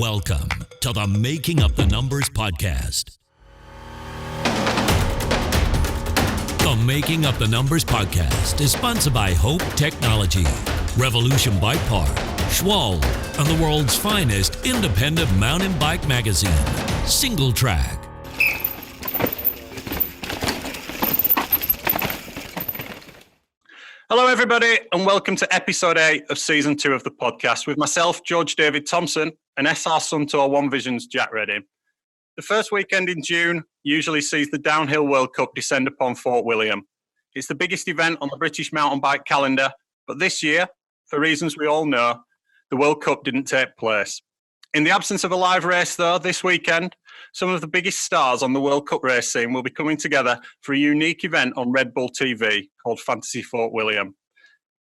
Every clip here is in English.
Welcome to the Making Up the Numbers podcast. The Making Up the Numbers podcast is sponsored by Hope Technology, Revolution Bike Park, Schwal, and the world's finest independent mountain bike magazine, Singletrack. Hello, everybody, and welcome to episode 8 of season 2 of the podcast with myself, George David Thompson, and SR Suntour One Vision's Jack Redding. The first weekend in June usually sees the Downhill World Cup descend upon Fort William. It's the biggest event on the British mountain bike calendar, but this year, for reasons we all know, the World Cup didn't take place. In the absence of a live race, though, this weekend, some of the biggest stars on the World Cup race scene will be coming together for a unique event on Red Bull TV called Fantasy Fort William.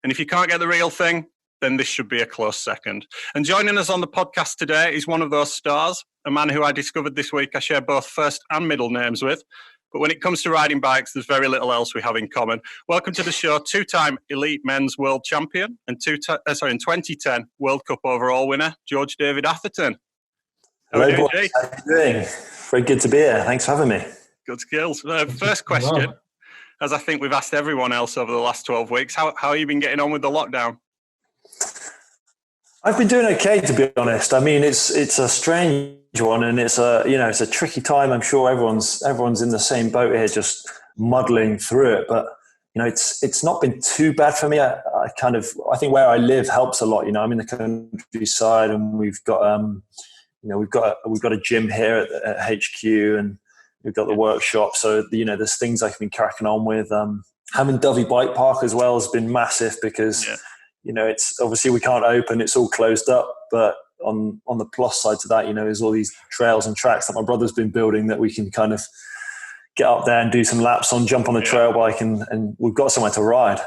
And if you can't get the real thing, then this should be a close second. And joining us on the podcast today is one of those stars, a man who I discovered this week I share both first and middle names with. But when it comes to riding bikes, there's very little else we have in common. Welcome to the show, two-time elite men's world champion and in 2010 World Cup overall winner, George David Atherton. Hello, boys. How are you doing? Very good to be here. Thanks for having me. Good skills. First question, as I think we've asked everyone else over the last 12 weeks, how have you been getting on with the lockdown? I've been doing okay, to be honest. I mean, it's a strange one, and it's a tricky time. I'm sure everyone's in the same boat here, just muddling through it. But it's not been too bad for me. I think where I live helps a lot. I'm in the countryside, and we've got a gym here at HQ, and we've got the workshop. So there's things I can be cracking on with. Having Dovey Bike Park as well has been massive because. Yeah. It's obviously we can't open; it's all closed up. But on the plus side to that, there's all these trails and tracks that my brother's been building that we can kind of get up there and do some laps on, jump on a trail bike, and we've got somewhere to ride.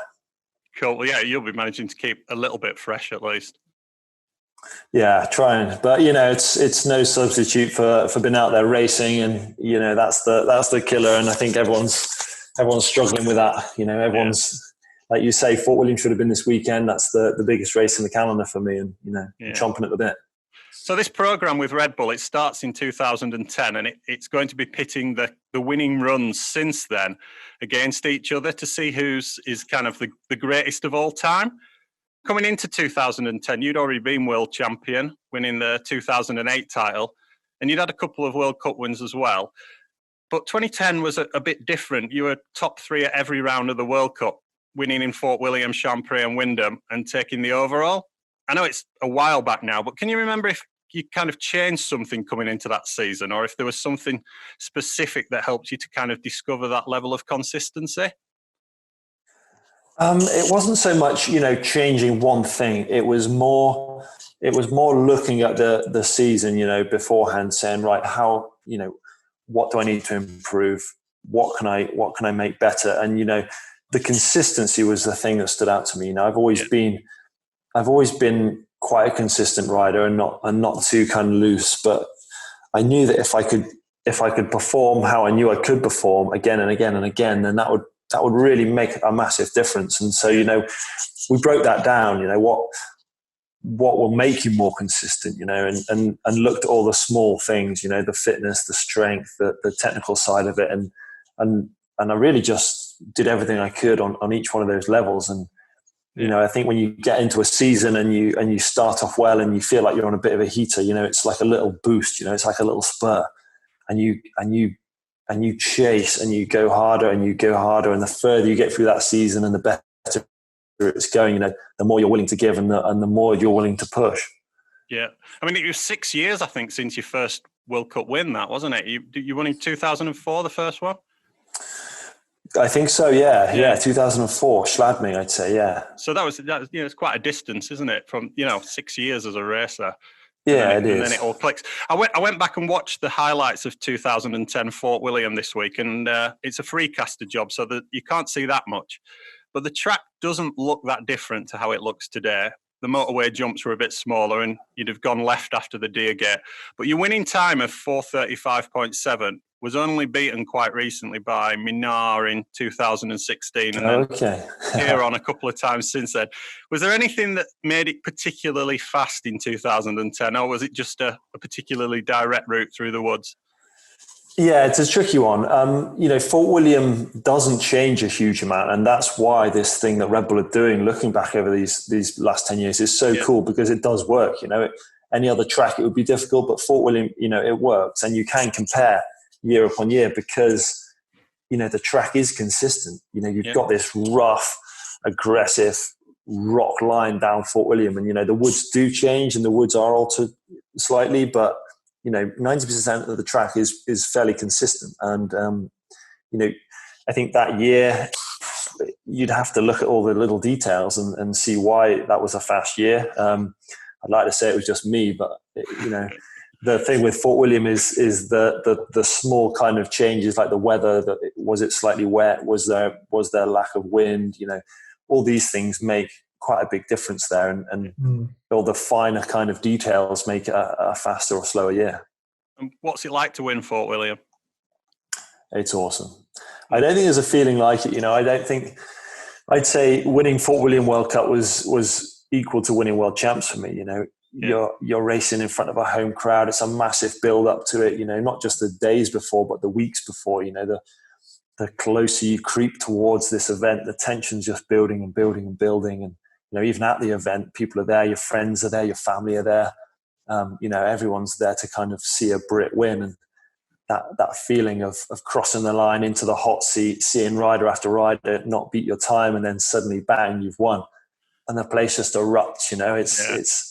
Cool. Well, yeah, you'll be managing to keep a little bit fresh at least. Yeah, trying. But it's no substitute for being out there racing, and that's the killer. And I think everyone's struggling with that. Everyone's. Yeah. Like you say, Fort William should have been this weekend. That's the biggest race in the calendar for me, and chomping at the bit. So this program with Red Bull, it starts in 2010, and it's going to be pitting the winning runs since then against each other to see who's is kind of the greatest of all time. Coming into 2010, you'd already been world champion, winning the 2008 title, and you'd had a couple of World Cup wins as well. But 2010 was a bit different. You were top 3 at every round of the World Cup, winning in Fort William, Champery and Wyndham and taking the overall. I know it's a while back now, but can you remember if you kind of changed something coming into that season, or if there was something specific that helped you to kind of discover that level of consistency? It wasn't so much, changing one thing. It was more looking at the season, beforehand, saying, right, how, what do I need to improve? What can I make better? And, the consistency was the thing that stood out to me. I've always been quite a consistent rider and not too kind of loose. But I knew that if I could perform how I knew I could perform again and again and again, then that would really make a massive difference. And so we broke that down. What will make you more consistent? And looked at all the small things. The fitness, the strength, the technical side of it, and I really just did everything I could on each one of those levels. And, I think when you get into a season and you start off well and you feel like you're on a bit of a heater, it's like a little boost, it's like a little spur, and you chase and you go harder and you go harder. And the further you get through that season and the better it's going, the more you're willing to give and the more you're willing to push. Yeah. I mean, it was 6 years, I think, since your first World Cup win, that wasn't it? You won in 2004, the first one? I think so, yeah. 2004, Schladming, I'd say, yeah. So that was it's quite a distance, isn't it, from 6 years as a racer? Yeah, it is. And then it all clicks. I went back and watched the highlights of 2010 Fort William this week, and it's a freecaster job, so that you can't see that much. But the track doesn't look that different to how it looks today. The motorway jumps were a bit smaller, and you'd have gone left after the Deer Gate. But your winning time of 4:35.7 was only beaten quite recently by Minar in 2016, and then here on a couple of times since then. Was there anything that made it particularly fast in 2010, or was it just a particularly direct route through the woods? Yeah, it's a tricky one. Fort William doesn't change a huge amount, and that's why this thing that Red Bull are doing, looking back over these last 10 years, is so cool, because it does work. Any other track it would be difficult, but Fort William, it works, and you can compare year upon year because the track is consistent. You've got this rough, aggressive rock line down Fort William, and the woods do change, and the woods are altered slightly, but 90% of the track is fairly consistent. And I think that year you'd have to look at all the little details and see why that was a fast year. I'd like to say it was just me, but the thing with Fort William is the small kind of changes, like the weather. Was it slightly wet? Was there lack of wind? All these things make quite a big difference there, and all the finer kind of details make a faster or slower year. And what's it like to win Fort William? It's awesome. I don't think there's a feeling like it. I'd say winning Fort William World Cup was equal to winning World Champs for me. You're racing in front of a home crowd. It's a massive build up to it. Not just the days before, but the weeks before. The closer you creep towards this event, the tension's just building and building and building. And even at the event, people are there, your friends are there, your family are there. Everyone's there to kind of see a Brit win, and that feeling of crossing the line into the hot seat, seeing rider after rider not beat your time, and then suddenly bang, you've won, and the place just erupts.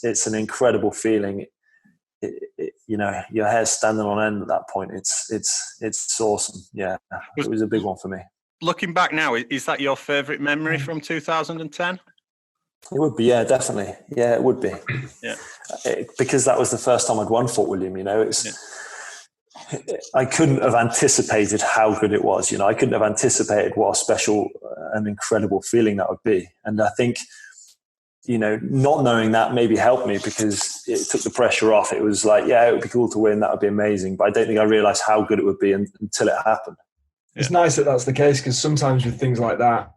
It's an incredible feeling. Your hair's standing on end at that point. It's awesome. Yeah, it was a big one for me. Looking back now, is that your favourite memory from 2010? It would be, yeah, definitely. Yeah, it would be. Yeah, because that was the first time I'd won Fort William. I couldn't have anticipated how good it was. I couldn't have anticipated what a special and incredible feeling that would be. And I think, not knowing that maybe helped me, because it took the pressure off. It was like, yeah, it would be cool to win. That would be amazing. But I don't think I realised how good it would be until it happened. It's nice that that's the case, because sometimes with things like that,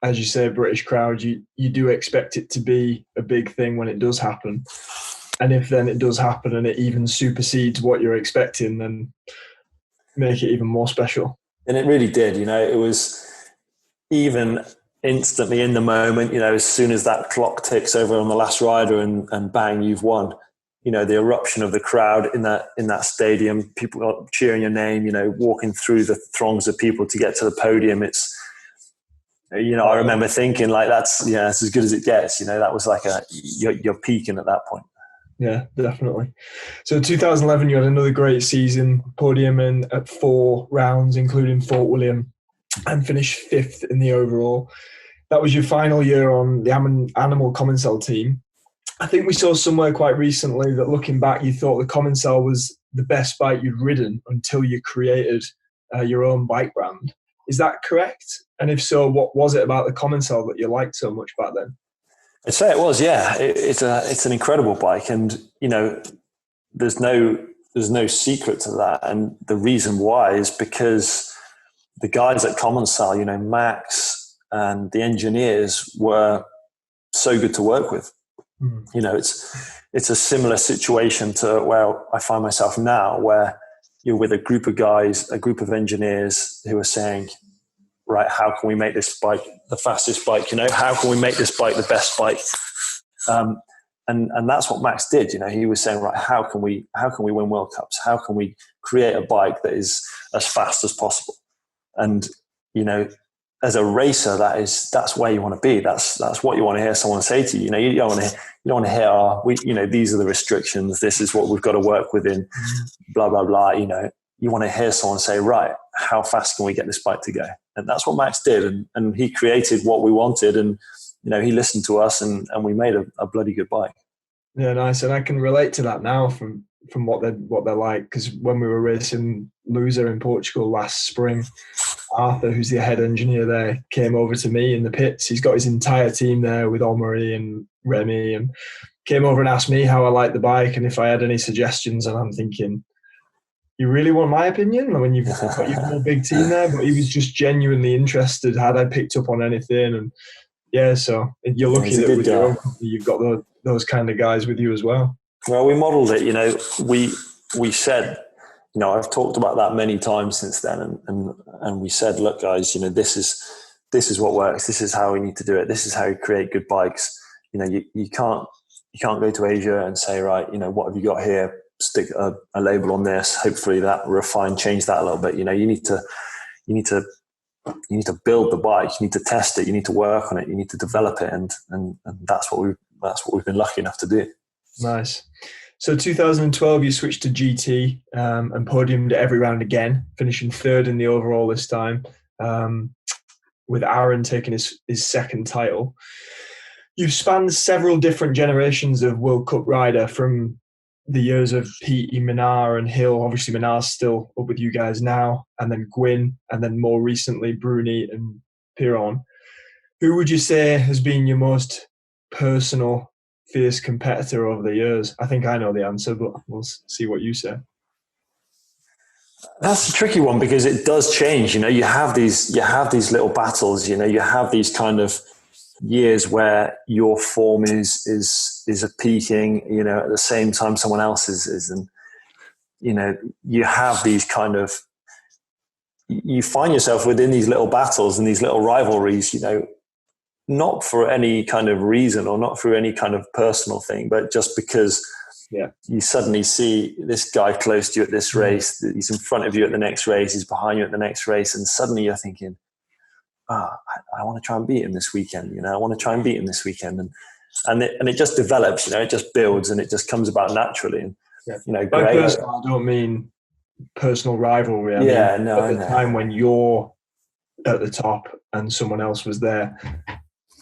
as you say, British crowd, you do expect it to be a big thing when it does happen. And if then it does happen and it even supersedes what you're expecting, then make it even more special. And it really did. It was even instantly in the moment, as soon as that clock ticks over on the last rider and bang, you've won. The eruption of the crowd in that stadium, people are cheering your name, walking through the throngs of people to get to the podium. It's, I remember thinking like, that's as good as it gets. That was like you're peaking at that point. Yeah, definitely. So 2011, you had another great season, podium at 4 rounds, including Fort William, and finished 5th in the overall. That was your final year on the Animal Commensal team. I think we saw somewhere quite recently that, looking back, you thought the Commensal was the best bike you'd ridden until you created your own bike brand. Is that correct? And if so, what was it about the Commensal that you liked so much back then? I'd say it was, yeah. It's an incredible bike, and there's no secret to that. And the reason why is because the guys at Commensal, Max and the engineers, were so good to work with. It's a similar situation to where I find myself now, where you're with a group of guys, a group of engineers who are saying, right, how can we make this bike the fastest bike? How can we make this bike the best bike? And that's what Max did. He was saying, right, how can we win World Cups? How can we create a bike that is as fast as possible? And as a racer, that's where you want to be. That's what you want to hear someone say to you. You don't want to hear, these are the restrictions. This is what we've got to work within. Blah blah blah. You want to hear someone say, right, how fast can we get this bike to go? And that's what Max did. And he created what we wanted. And, he listened to us and we made a bloody good bike. Yeah, nice. And I can relate to that now from what they're like. Because when we were racing Loser in Portugal last spring, Arthur, who's the head engineer there, came over to me in the pits. He's got his entire team there with Omri and Remy, and came over and asked me how I liked the bike and if I had any suggestions. And I'm thinking, you really want my opinion when you've got your whole big team there? But he was just genuinely interested. Had I picked up on anything? And yeah, so you're lucky that with your own company, you've got those kind of guys with you as well. Well, we modelled it. We said, I've talked about that many times since then, and we said, look, guys, this is what works. This is how we need to do it. This is how you create good bikes. You can't go to Asia and say, right, what have you got here? Stick a label on this. Hopefully that change that a little bit. You need to build the bike. You need to test it. You need to work on it. You need to develop it, and that's what we've been lucky enough to do. Nice. So 2012, you switched to GT and podiumed at every round again, finishing third in the overall this time, with Aaron taking his second title. You've spanned several different generations of World Cup rider, from the years of Petey, Minar and Hill. Obviously Minar's still up with you guys now, and then Gwyn, and then more recently Bruni and Piron. Who would you say has been your most personal, fierce competitor over the years? I think I know the answer, but we'll see what you say. That's a tricky one, because it does change. You have these little battles. You have these kind of years where your form is a peaking, at the same time someone else is, and you have these kind of, you find yourself within these little battles and these little rivalries, not for any kind of reason or not through any kind of personal thing, but just because you suddenly see this guy close to you at this race, he's in front of you at the next race, he's behind you at the next race, and suddenly you're thinking, I want to try and beat him this weekend. I want to try and beat him this weekend, and it just develops. It just builds, and it just comes about naturally. And by personal, I don't mean personal rivalry. I mean, at the time when you're at the top and someone else was there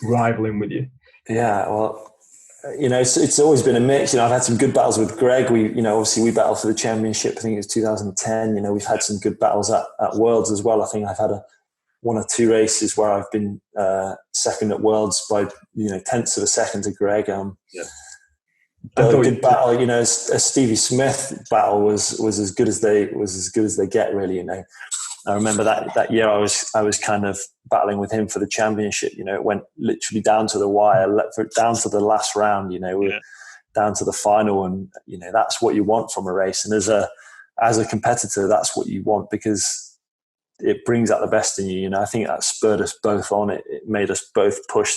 rivaling with you. Yeah, well, it's always been a mix. I've had some good battles with Greg. Obviously we battled for the championship. I think it was 2010. We've had some good battles at Worlds as well. I think I've had one or two races where I've been second at Worlds by tenths of a second to Greg. But a good battle, a Stevie Smith battle was as good as they get, really. I remember that year I was kind of battling with him for the championship. It went literally down to the wire, down to the last round. We were down to the final, and that's what you want from a race. And as a competitor, that's what you want, because it brings out the best in you. I think that spurred us both on. It made us both push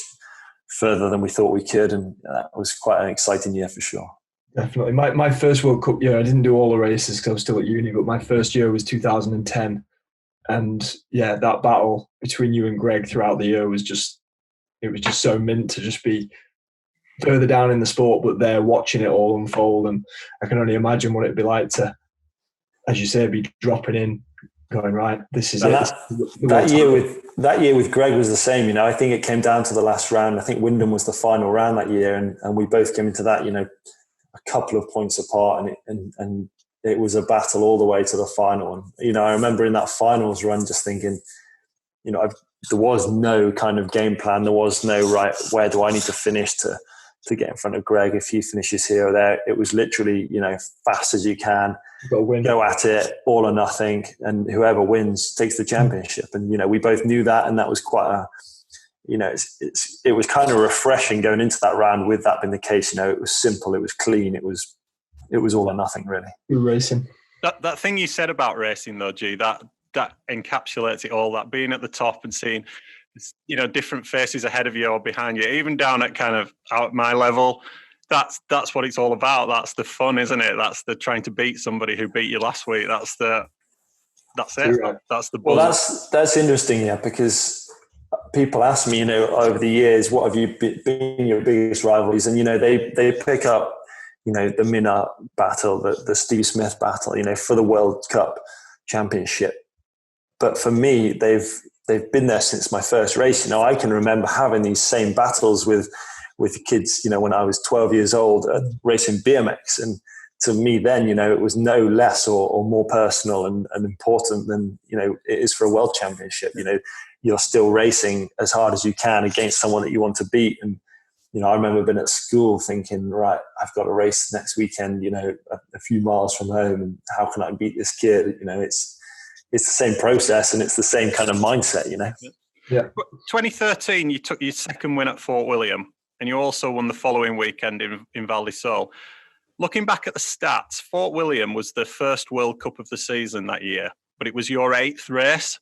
further than we thought we could, and that was quite an exciting year for sure. Definitely. My first World Cup year, I didn't do all the races because I was still at uni, but my first year was 2010. And that battle between you and Greg throughout the year was just so mint to just be further down in the sport, but there watching it all unfold. And I can only imagine what it'd be like to, as you say, be dropping in, going, right, this is it. That year with Greg was the same. I think it came down to the last round. I think Wyndham was the final round that year, and we both came into that, a couple of points apart, and it was a battle all the way to the final. And I remember in that finals run just thinking, there was no kind of game plan. There was no right, where do I need to finish to get in front of Greg? If he finishes here or there, it was literally, fast as you can. Go at it, all or nothing, and whoever wins takes the championship. And we both knew that, and that was quite a, it was kind of refreshing going into that round with that being the case. It was simple, it was clean, it was all or nothing, really. You're racing. That thing you said about racing, though, G, that encapsulates it all. That being at the top and seeing, different faces ahead of you or behind you, even down at kind of out my level. That's what it's all about. That's the fun, isn't it? That's the trying to beat somebody who beat you last week. That's it. Right. That's the buzz. Well, that's interesting, because people ask me, over the years, what have you been your biggest rivalries? And they pick up, the Minna battle, the Steve Smith battle, for the World Cup championship. But for me, they've been there since my first race. I can remember having these same battles with kids, when I was 12 years old, racing BMX. And to me then, it was no less or more personal and important than, it is for a world championship. You're still racing as hard as you can against someone that you want to beat. And, I remember being at school thinking, right, I've got a race next weekend, a few miles from home, and how can I beat this kid? It's the same process, and it's the same kind of mindset, Yeah. 2013, you took your second win at Fort William, and you also won the following weekend in Val di Sole. Looking back at the stats, Fort William was the first World Cup of the season that year, but it was your 8th race.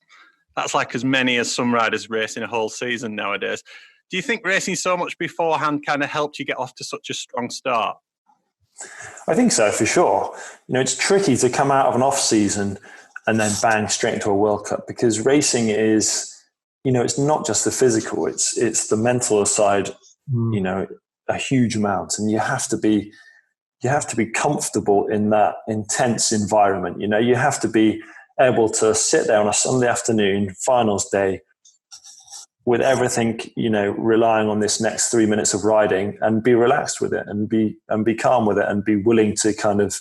That's like as many as some riders race in a whole season nowadays. Do you think racing so much beforehand kind of helped you get off to such a strong start? I think so, for sure. It's tricky to come out of an off season and then bang straight into a World Cup, because racing is, it's not just the physical, it's the mental side, a huge amount. And you have to be comfortable in that intense environment. You have to be able to sit there on a Sunday afternoon, finals day, with everything, relying on this next 3 minutes of riding, and be relaxed with it, and be calm with it, and be willing to kind of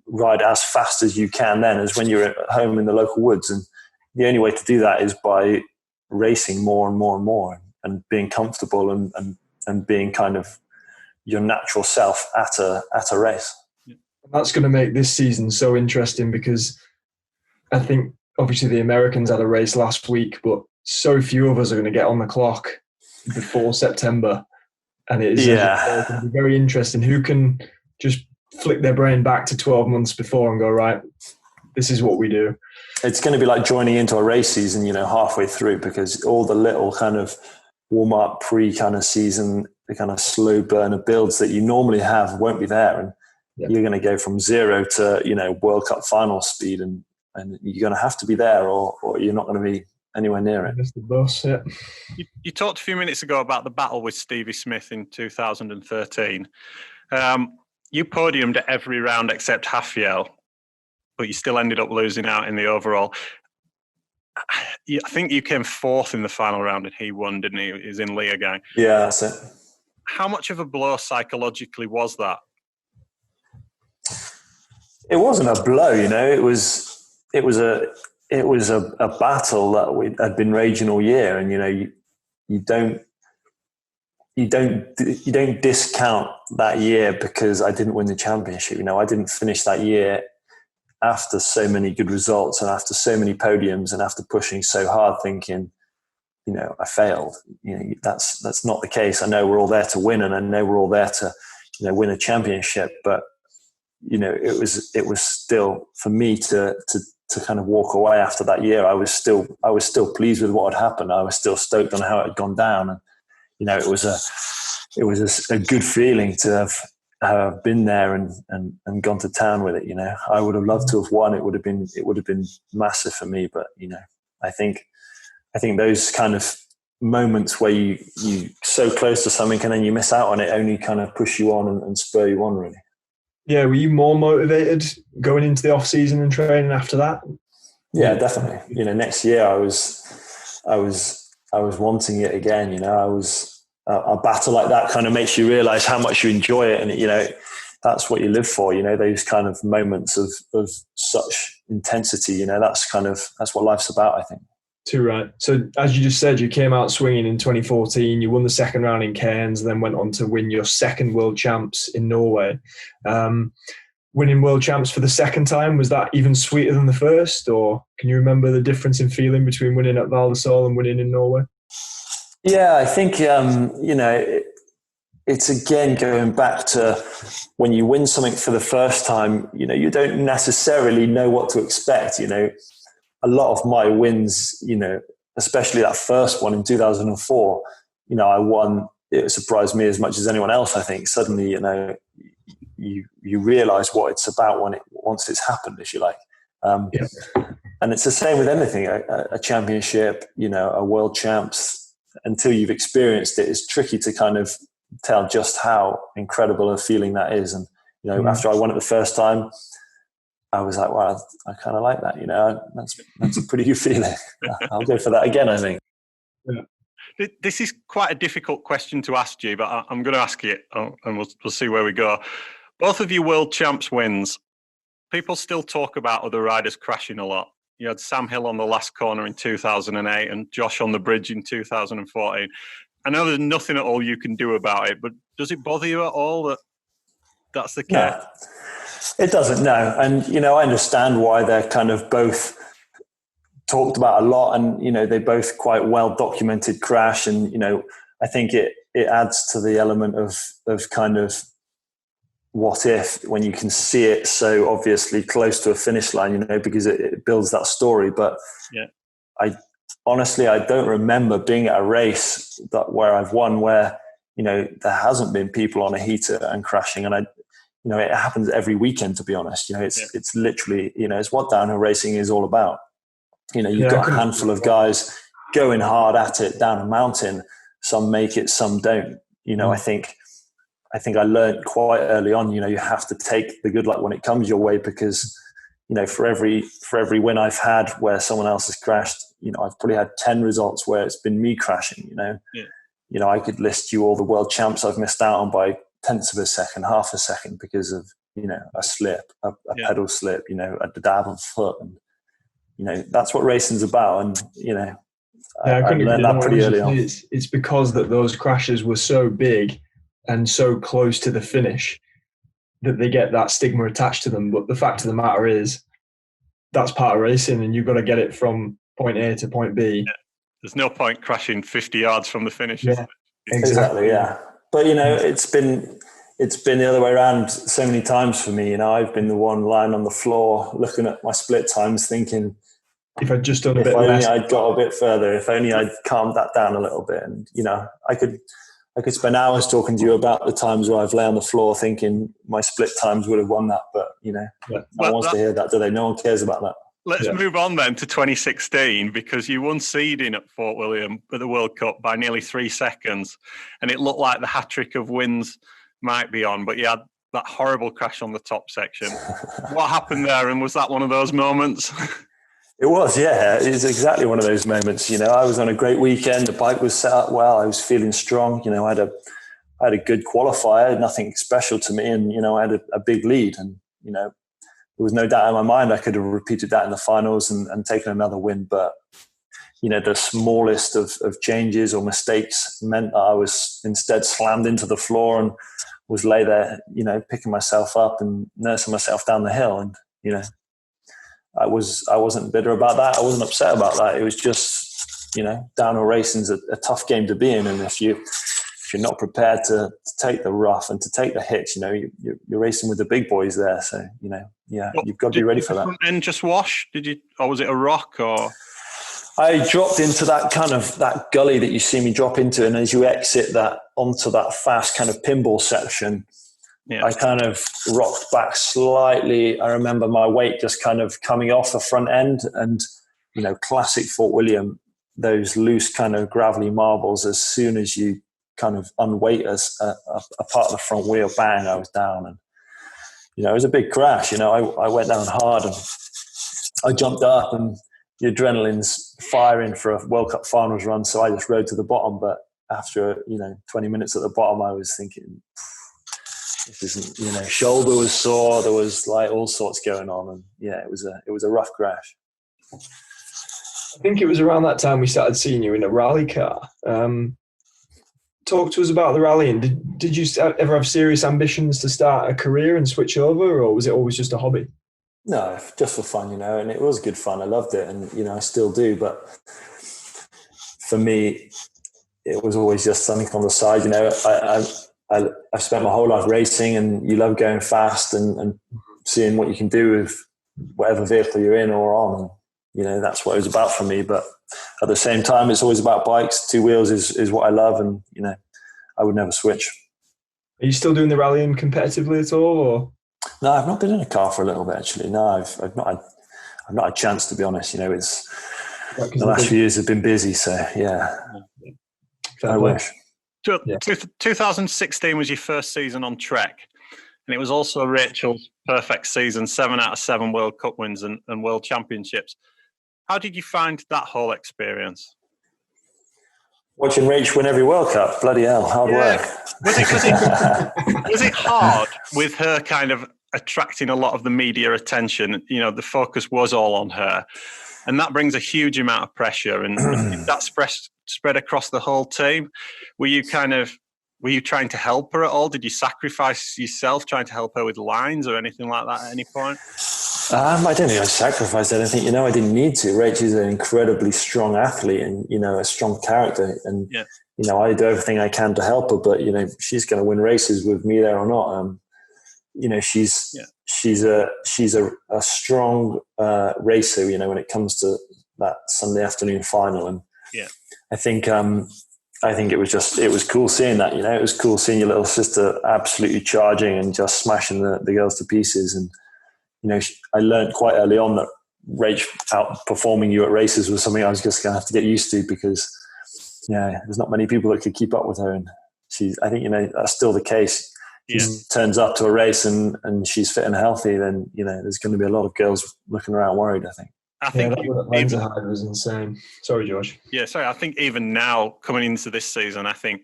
ride as fast as you can then as when you're at home in the local woods. And the only way to do that is by racing more and more and more, and being comfortable and being kind of your natural self at a race. That's going to make this season so interesting, because I think obviously the Americans had a race last week, but so few of us are going to get on the clock before September. And it is going to be very interesting. Who can just flick their brain back to 12 months before and go, right, this is what we do. It's going to be like joining into a race season, halfway through, because all the little kind of warm up pre kind of season, the kind of slow burner builds that you normally have won't be there. And you're going to go from 0 to, World Cup final speed, and you're going to have to be there, or you're not going to be anywhere near it. That's the boss, yeah. You talked a few minutes ago about the battle with Stevie Smith in 2013. You podiumed at every round except Half-Yell, but you still ended up losing out in the overall. I think you came 4th in the final round and he won, didn't he? He was in Leogang. Yeah, that's it. How much of a blow psychologically was that? It wasn't a blow, It was a battle that had been raging all year, and you don't discount that year because I didn't win the championship. I didn't finish that year after so many good results and after so many podiums and after pushing so hard, thinking, I failed. That's not the case. I know we're all there to win, and I know we're all there to, win a championship. But it was still for me to kind of walk away after that year. I was still pleased with what had happened. I was still stoked on how it had gone down, and it was a good feeling to have been there and gone to town with it. I would have loved to have won. It would have been massive for me. But I think those kind of moments where you so close to something and then you miss out on it only kind of push you on and spur you on, really. Yeah, were you more motivated going into the off season and training after that? Yeah, definitely. Next year I was wanting it again. I was a battle like that kind of makes you realize how much you enjoy it, and that's what you live for. Those kind of moments of such intensity. That's what life's about, I think. Too right. So as you just said, you came out swinging in 2014. You won the second round in Cairns, and then went on to win your second World Champs in Norway. Winning World Champs for the second time, was that even sweeter than the first, or can you remember the difference in feeling between winning at Val di Sole and winning in Norway? Yeah, I think it's again going back to when you win something for the first time. You don't necessarily know what to expect. A lot of my wins, especially that first one in 2004, I won. It surprised me as much as anyone else. I think suddenly, you realize what it's about once it's happened, if you like. And it's the same with anything, a championship, a world champs. Until you've experienced it, it's tricky to kind of tell just how incredible a feeling that is. And, after I won it the first time, I was like, wow, I kind of like that, that's a pretty good feeling. I'll go for that again, I think. Yeah. This is quite a difficult question to ask you, but I'm going to ask it, and we'll see where we go. Both of you world champs wins. People still talk about other riders crashing a lot. You had Sam Hill on the last corner in 2008 and Josh on the bridge in 2014. I know there's nothing at all you can do about it, but does it bother you at all that that's the case? No, it doesn't, no. And, I understand why they're kind of both talked about a lot, and, they both quite well documented crash. And, I think it adds to the element of kind of what if, when you can see it so obviously close to a finish line, because it builds that story. But I don't remember being at a race where I've won where, there hasn't been people on a heater and crashing. And it happens every weekend, to be honest. It's literally, it's what downhill racing is all about. You've got a handful of guys going hard at it down a mountain. Some make it, some don't. I think I learned quite early on, you have to take the good luck when it comes your way, because, for every win I've had where someone else has crashed, I've probably had 10 results where it's been me crashing, I could list you all the world champs I've missed out on by tenths of a second, half a second, because of, a slip, a pedal slip, a dab of foot. And, that's what racing's about. And, I learned that pretty early on. It's because that those crashes were so big and so close to the finish that they get that stigma attached to them. But the fact of the matter is, that's part of racing, and you've got to get it from point A to point B. Yeah. There's no point crashing 50 yards from the finish. Yeah, exactly. Yeah. But, it's been the other way around so many times for me. I've been the one lying on the floor looking at my split times thinking, if I'd just done a bit less. If only I'd got a bit further, if only I'd calmed that down a little bit. And, I could spend hours talking to you about the times where I've lay on the floor thinking my split times would have won that. But, no one wants to hear that, do they? No one cares about that. Let's move on then to 2016, because you won seeding at Fort William for the World Cup by nearly 3 seconds. And it looked like the hat-trick of wins might be on, but you had that horrible crash on the top section. What happened there? And was that one of those moments? It was, yeah. It was exactly one of those moments. I was on a great weekend. The bike was set up well. I was feeling strong. I had a good qualifier, nothing special to me. And, I had a big lead. And, there was no doubt in my mind I could have repeated that in the finals and taken another win. But, the smallest of changes or mistakes meant that I was instead slammed into the floor and was lay there, picking myself up and nursing myself down the hill. And, I wasn't bitter about that. I wasn't upset about that. It was just, downhill racing's a tough game to be in. And if you're not prepared to take the rough and to take the hits, you're racing with the big boys there. So, you've got to be ready for that. And just wash? Or was it a rock or? I dropped into that gully that you see me drop into. And as you exit that onto that fast kind of pinball section, I kind of rocked back slightly. I remember my weight just kind of coming off the front end, and, classic Fort William, those loose kind of gravelly marbles, as soon as you kind of unweight a part of the front wheel, bang, I was down. And, it was a big crash. I went down hard and I jumped up, and the adrenaline's firing for a World Cup finals run. So I just rode to the bottom. But after, 20 minutes at the bottom, I was thinking, this isn't, shoulder was sore. There was like all sorts going on, and it was a rough crash. I think it was around that time we started seeing you in a rally car. Talk to us about the rallying. Did you ever have serious ambitions to start a career and switch over, or was it always just a hobby? No, just for fun, and it was good fun. I loved it, and I still do. But for me, it was always just something on the side. I've spent my whole life racing, and you love going fast and seeing what you can do with whatever vehicle you're in or on. And, that's what it was about for me. But at the same time, it's always about bikes. Two wheels is what I love, and, I would never switch. Are you still doing the rallying competitively at all? Or? No, I've not been in a car for a little bit, actually. No, I've not had a chance, to be honest. It's the last few years have been busy, so yeah. I wish. 2016 was your first season on Trek, and it was also Rachel's perfect season, 7 out of 7 World Cup wins and World Championships. How did you find that whole experience? Watching Rach win every World Cup, bloody hell, hard work. Was it hard with her kind of attracting a lot of the media attention? The focus was all on her. and that brings a huge amount of pressure, and that spread across the whole team. Were you trying to help her at all? Did you sacrifice yourself trying to help her with lines or anything like that at any point? I don't think I sacrificed anything. I didn't need to. Rach is an incredibly strong athlete and, a strong character. And, I do everything I can to help her, but, she's going to win races with me there or not. She's a strong racer, when it comes to that Sunday afternoon final. And I think it was cool seeing that, it was cool seeing your little sister absolutely charging and just smashing the girls to pieces. And, I learned quite early on that Rach outperforming you at races was something I was just going to have to get used to, because, there's not many people that could keep up with her. And I think, that's still the case. She turns up to a race and she's fit and healthy, then, there's going to be a lot of girls looking around worried, I think. I think that was insane. Sorry, George. Yeah, sorry. I think even now, coming into this season, I think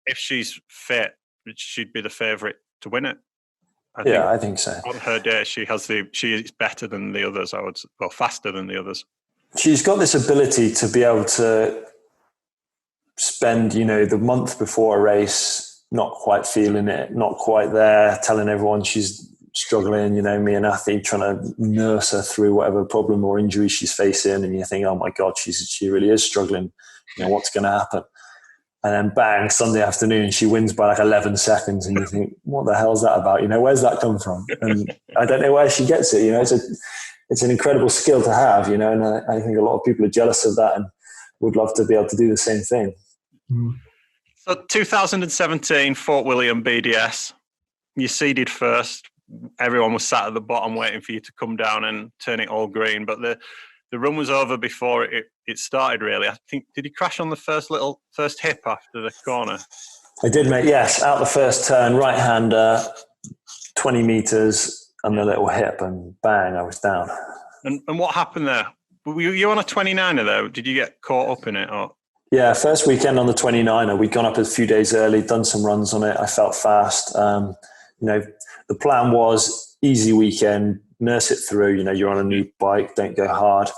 if she's fit, she'd be the favourite to win it. I think so. On her day, she is better than the others. Faster than the others. She's got this ability to be able to spend, the month before a race, not quite feeling it, not quite there, telling everyone she's struggling, me and Athy trying to nurse her through whatever problem or injury she's facing, and you think, oh my God, she really is struggling. What's going to happen? And then bang, Sunday afternoon, she wins by 11 seconds, and you think, what the hell's that about? Where's that come from? And I don't know where she gets it. It's an incredible skill to have, and I think a lot of people are jealous of that and would love to be able to do the same thing. So 2017, Fort William BDS, you seeded first. Everyone was sat at the bottom waiting for you to come down and turn it all green. But the run was over before it started, really. I think, did you crash on the first hip after the corner? I did, mate, yes. Out the first turn, right-hander, 20 metres and the little hip, and bang, I was down. And what happened there? Were you on a 29er, though? Did you get caught up in it? Or? Yeah, first weekend on the 29er. We'd gone up a few days early, done some runs on it. I felt fast. The plan was easy weekend, nurse it through. You're on a new bike, don't go hard.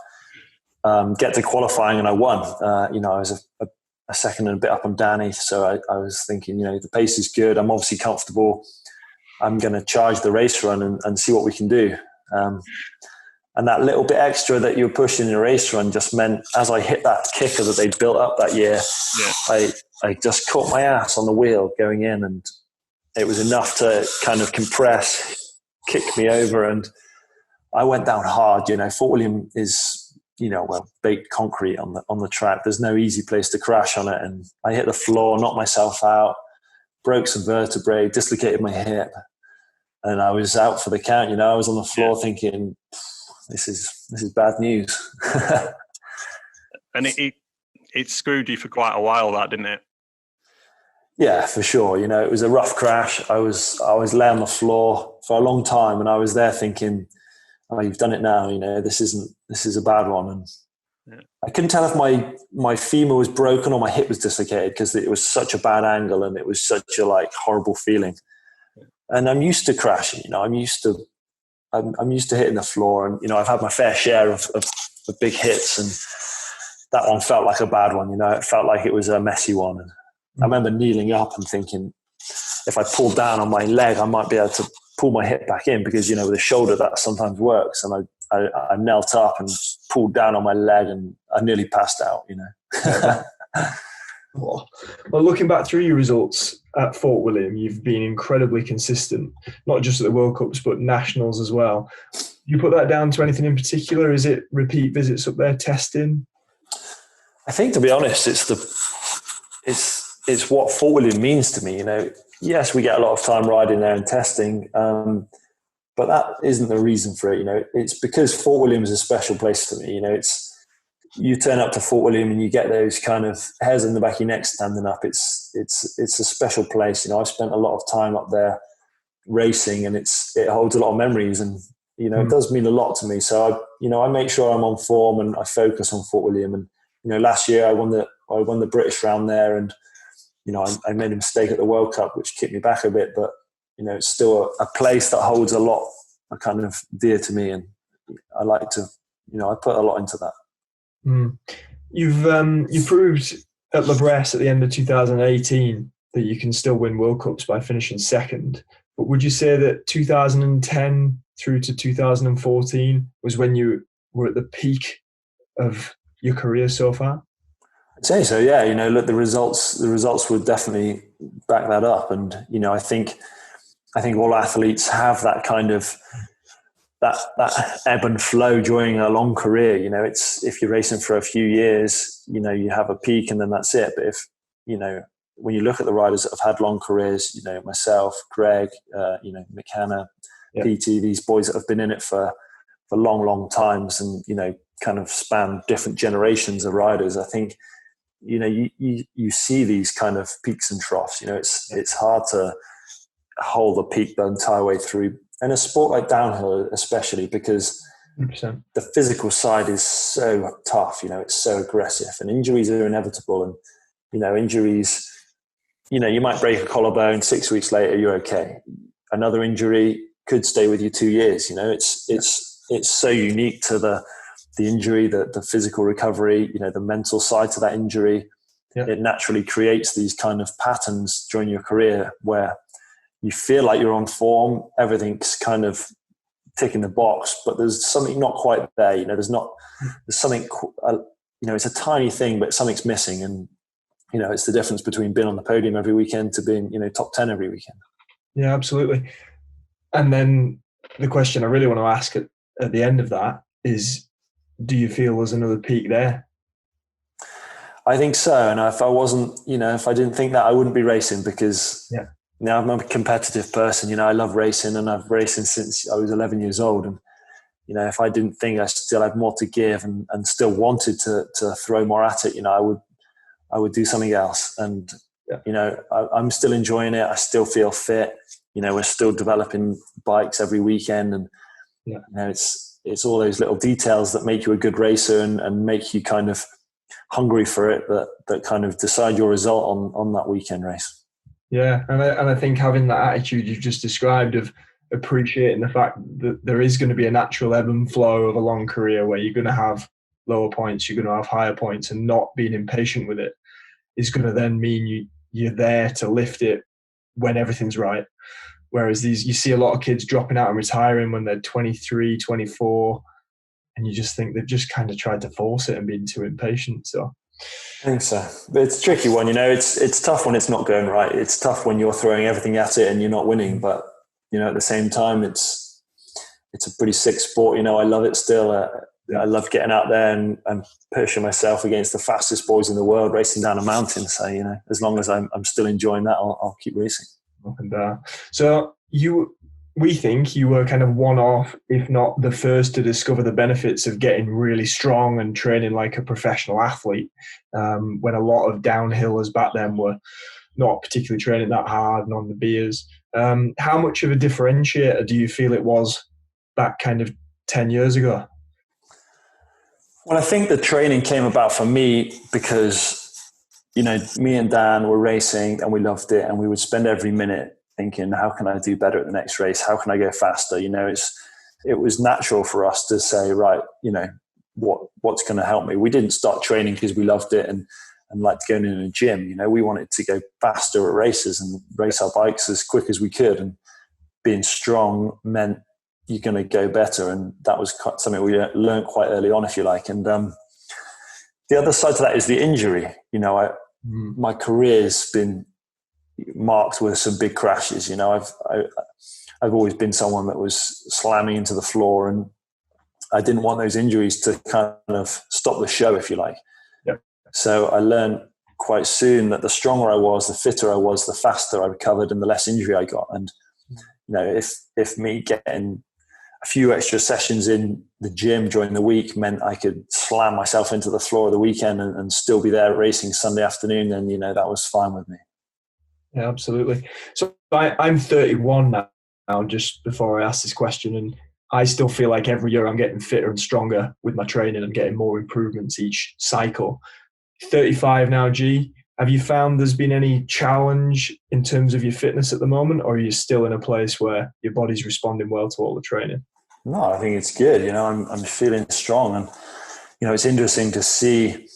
Get to qualifying, and I won. I was a second and a bit up on Danny, so I was thinking, the pace is good. I'm obviously comfortable. I'm going to charge the race run and see what we can do. And that little bit extra that you're pushing in a race run just meant, as I hit that kicker that they'd built up that year, I just caught my ass on the wheel going in, and it was enough to kind of compress, kick me over, and I went down hard. Fort William is, baked concrete on the track. There's no easy place to crash on it, and I hit the floor, knocked myself out, broke some vertebrae, dislocated my hip, and I was out for the count. I was on the floor thinking, this is bad news. And it screwed you for quite a while, that, didn't it? Yeah, for sure. It was a rough crash. I was lay on the floor for a long time, and I was there thinking, oh, you've done it now. This is a bad one. And I couldn't tell if my femur was broken or my hip was dislocated, because it was such a bad angle and it was such a horrible feeling. And I'm used to crashing. I'm used to hitting the floor, and I've had my fair share of big hits, and that one felt like a bad one. It felt like it was a messy one. And I remember kneeling up and thinking, if I pulled down on my leg, I might be able to pull my hip back in, because with the shoulder that sometimes works. And I knelt up and pulled down on my leg, and I nearly passed out. Well, looking back through your results at Fort William, you've been incredibly consistent, not just at the World Cups, but nationals as well. You put that down to anything in particular? Is it repeat visits up there, testing? I think, to be honest, it's what Fort William means to me. Yes, we get a lot of time riding there and testing, but that isn't the reason for it. It's because Fort William is a special place for me. You turn up to Fort William and you get those kind of hairs in the back of your neck standing up. It's a special place. I've spent a lot of time up there racing, and it holds a lot of memories, and it does mean a lot to me. So I make sure I'm on form and I focus on Fort William. And last year I won the British round there, and I made a mistake at the World Cup, which kicked me back a bit, but it's still a place that holds a lot kind of dear to me, and I like to I put a lot into that. You proved at La Bresse at the end of 2018 that you can still win World Cups by finishing second. But would you say that 2010 through to 2014 was when you were at the peak of your career so far? I'd say so, yeah. Look, the results would definitely back that up. And, I think all athletes have that kind of that ebb and flow during a long career. It's, if you're racing for a few years, you have a peak and then that's it. But if, when you look at the riders that have had long careers, myself, Greg, McKenna, yeah. PT, these boys that have been in it for long, long times and, kind of span different generations of riders, I think, you see these kind of peaks and troughs. It's hard to hold the peak the entire way through. And a sport like downhill, especially because 100%. the physical side is so tough, it's so aggressive and injuries are inevitable. And, injuries, you might break a collarbone, 6 weeks later, you're okay. Another injury could stay with you 2 years. It's so unique to the injury, the physical recovery, the mental side to that injury. Yeah. It naturally creates these kind of patterns during your career where you feel like you're on form, everything's kind of ticking the box, but there's something not quite there. There's something, it's a tiny thing, but something's missing. And, it's the difference between being on the podium every weekend to being, top 10 every weekend. Yeah, absolutely. And then the question I really want to ask at the end of that is, do you feel there's another peak there? I think so. And if I wasn't, if I didn't think that, I wouldn't be racing because I'm a competitive person. I love racing and I've racing since I was 11 years old. And, if I didn't think I still had more to give and still wanted to throw more at it, I would do something else. And, I'm still enjoying it. I still feel fit. We're still developing bikes every weekend. And, it's all those little details that make you a good racer and make you kind of hungry for it that kind of decide your result on that weekend race. Yeah, and I think having that attitude you've just described of appreciating the fact that there is going to be a natural ebb and flow of a long career where you're going to have lower points, you're going to have higher points, and not being impatient with it is going to then mean you're there to lift it when everything's right. Whereas you see a lot of kids dropping out and retiring when they're 23, 24, and you just think they've just kind of tried to force it and been too impatient. So I think so. But it's a tricky one, it's tough when it's not going right. It's tough when you're throwing everything at it and you're not winning. But, at the same time, it's a pretty sick sport. I love it still. I love getting out there and pushing myself against the fastest boys in the world, racing down a mountain. So, as long as I'm still enjoying that, I'll keep racing. Up and down. So we think you were kind of one off, if not the first to discover the benefits of getting really strong and training like a professional athlete, when a lot of downhillers back then were not particularly training that hard and on the beers. How much of a differentiator do you feel it was back kind of 10 years ago? Well, I think the training came about for me because, me and Dan were racing and we loved it, and we would spend every minute thinking, how can I do better at the next race? How can I go faster? It was natural for us to say, right, what's going to help me? We didn't start training because we loved it and liked going in a gym. We wanted to go faster at races and race our bikes as quick as we could. And being strong meant you're going to go better. And that was something we learned quite early on, if you like. And the other side to that is the injury. My career's been marked with some big crashes. I've always been someone that was slamming into the floor, and I didn't want those injuries to kind of stop the show, if you like. Yep. So I learned quite soon that the stronger I was, the fitter I was, the faster I recovered and the less injury I got. And, if me getting a few extra sessions in the gym during the week meant I could slam myself into the floor of the weekend and still be there racing Sunday afternoon, then, that was fine with me. Yeah, absolutely. So I'm 31 now, just before I ask this question, and I still feel like every year I'm getting fitter and stronger with my training and getting more improvements each cycle. 35 now, G. Have you found there's been any challenge in terms of your fitness at the moment, or are you still in a place where your body's responding well to all the training? No, I think it's good. I'm feeling strong, and it's interesting to see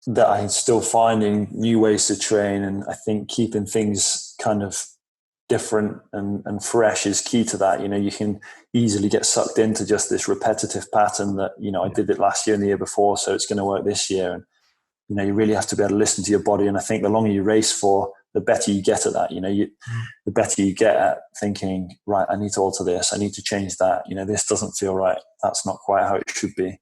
that I'm still finding new ways to train, and I think keeping things kind of different and fresh is key to that. You can easily get sucked into just this repetitive pattern that I did it last year and the year before, so it's going to work this year. And you really have to be able to listen to your body. And I think the longer you race for, the better you get at that. The better you get at thinking, right, I need to alter this, I need to change that. This doesn't feel right. That's not quite how it should be.